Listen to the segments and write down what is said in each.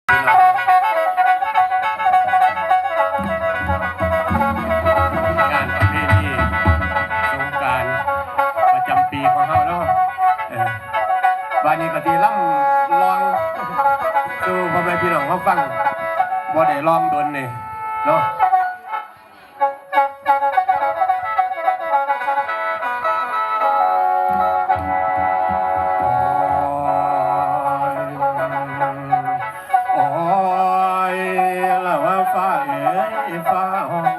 งานประเพณีสงกรานต์ประจำปีของเฮาเนาะบ้านนี้ก็สิล่ำลองสู่พ่อแม่พี่น้องเขาฟังบ่ได้ลองดนนี่เนาะโอ้ยละว่าฟ้าเอ๋ยฟ้าห้อง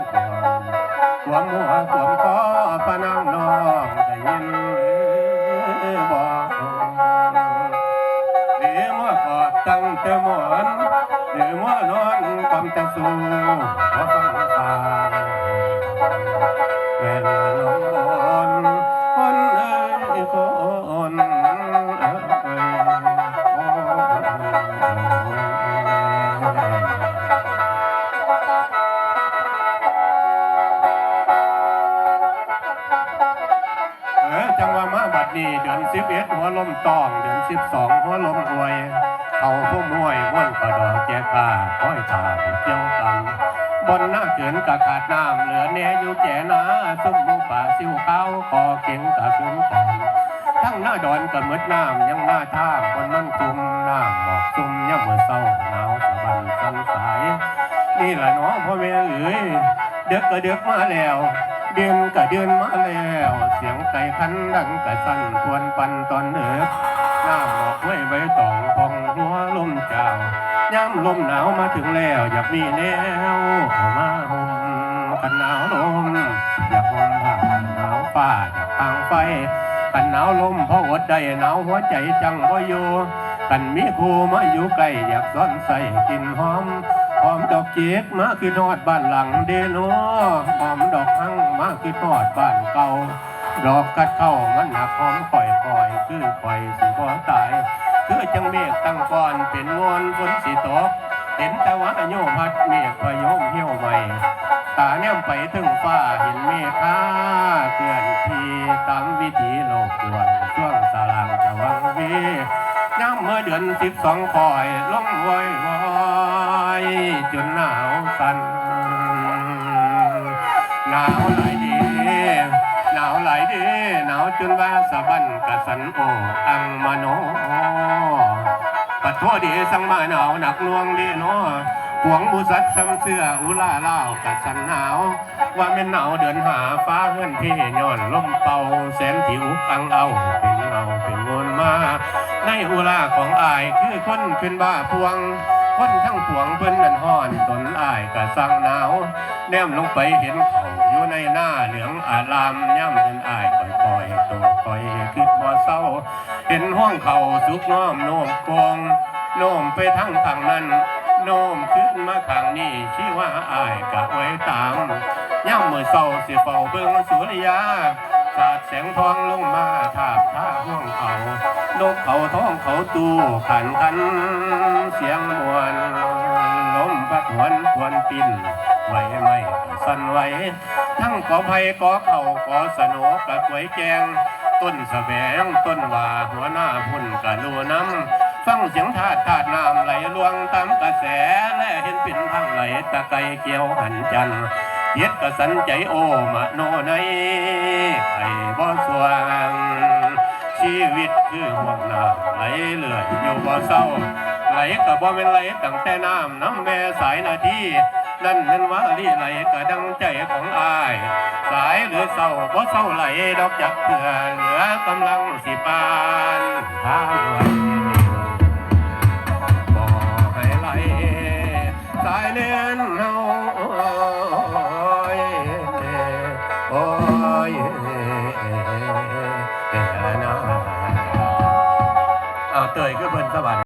กวางหัวกวางคอพะนังน้องได้ยินบ่เดี๋ยวมั่วกอดตั้งแต่หมอนเดี๋ยวมั่วนอนกำแต่สู่หัวฟังฟ้าแม่นน้องบอนคนเอ้ยคนเอ้จังว่ามาบัดนี้เดือน11หัวลมตองเดือน12หัวลมอวยเขาผู้มวยม้วนกระดอกแจกาห้อยตาเกี่ยวกันบนหน้าเขินกะขาดน้ำเหลือแน่อยู่แก่นาซุ่มมูป่าซิวเขาคอเก่งกะขึ้นก่อนทั้งหน้าดอนกะมืดน้ำยังหน้าท่าบนมันคุมน้ำบอกซุ่มย่ำเมื่อเศร้าหนาวสะบันสันสายนี่แหละน้องพ่อแม่เอ๋ยเด็กก็เด็กมาแล้วเดือนก็เดือนมาแล้วเสียงไก่ขันดังกะสั่นควนปันตอนเอิบน้ำบอกไว้ใบตองพองหัวลมเจ้าย่ำลมหนาวมาถึงแล้วอยากมีแนวเข้ามาห่มกันหนาวลมอยากห่มผ้าหนาวฟ้าอยากทางไฟกันหนาวลมเพราะอดได้หนาวหัวใจจังบ่อยู่กันมีคู่มาอยู่ใกล้อยากซ้อนใส่กินหอมหอมดอกเจี๊ยบมาคือทอดบ้านหลังเดโนหอมดอกหั่งมาคือทอดบ้านเก่าดอกกัดเข้ามันหนักหอมปล่อยคือปล่อยสิบ่ตายคือจังเมฆตั้งก่อนเป็นมวลฝนสิตกเห็นแต่ว่าโยพัดเมฆพยมเหี่ยวใหม่ตาแนมไปถึงฟ้าเห็นเมฆข้าเคลื่อนที่ตามวิถีโลกดวนช่วงสลางจะวังวีน้ำเมื่อเดือน12คอยลงวอยจนหนาวสั่นหนาวหลายดีหนาวหลายดีหนาวจนว่าสะบันกะสันโออังมโนปัดโทดีสังมาหนาวหนักน่วงดีเนาะหวงบุษัดซ้ำเสื้ออุลาเล่ากะสันหนาวว่าเป็นหนาวเดินหาฟ้าเฮือนที่ย้อนลมเป่าแสนผิวอังเอาเป็นเงาเป็นมวลมาในอุลาของอายคือคนเป็นบ้าพวงคนทั้งปวงเพิ่นนั่นห่อนตนอายกะสั่งหนาวแนมลงไปเห็นเขาอยู่ในหน้าเหลืองอารามย่ำเดินอายคอยตัวคอยคิดบ่เศร้าเห็นห้องเขาสุกน้อมโน้มโกงโน้มไปทั้งนั้นโน้มขึ้นมาข้างนี้ชี้ว่าอายกะไว้ตามย่ำมือเศร้าสิเฝ้าเบิ่งสุริยาสาดแสงทองลงมาทาบท่าห้องเขานกเขาท้องเขาตู้ขันเสียงมวนลมพัดหวนควนปิ่นไหวไม่สั่นไหวทั้งกอไผ่กอเข่ากอสนกะกวยแกงต้นสะแบงต้นว่าหัวหน้าพุ่นกะลูน้ำฟังเสียงธาตุน้ำไหลลวงตามกระแสและเห็นปิ่นทางไหลตะไกเกี่ยวหันจันเย็ดกระสันใจโอมะโนในไข่บ่สว่างชีวิตคือห่วงน้ำไหลเลื่อยอยู่บ่เศร้าไหลกะบ่เป็นไหลตั้งแต่น้ำแม่สายนาทีนั่นเป็นว่าลี่ไหลกะดังใจของอายสายหรือเศร้าบ่เศร้าไหลดอกจักเพื่อเหลือกำลังสิปานทางไหลบ่ให้ไหลสายเน้นเฮาโอ้ยเตยก็เพิ่นสวัสดิ์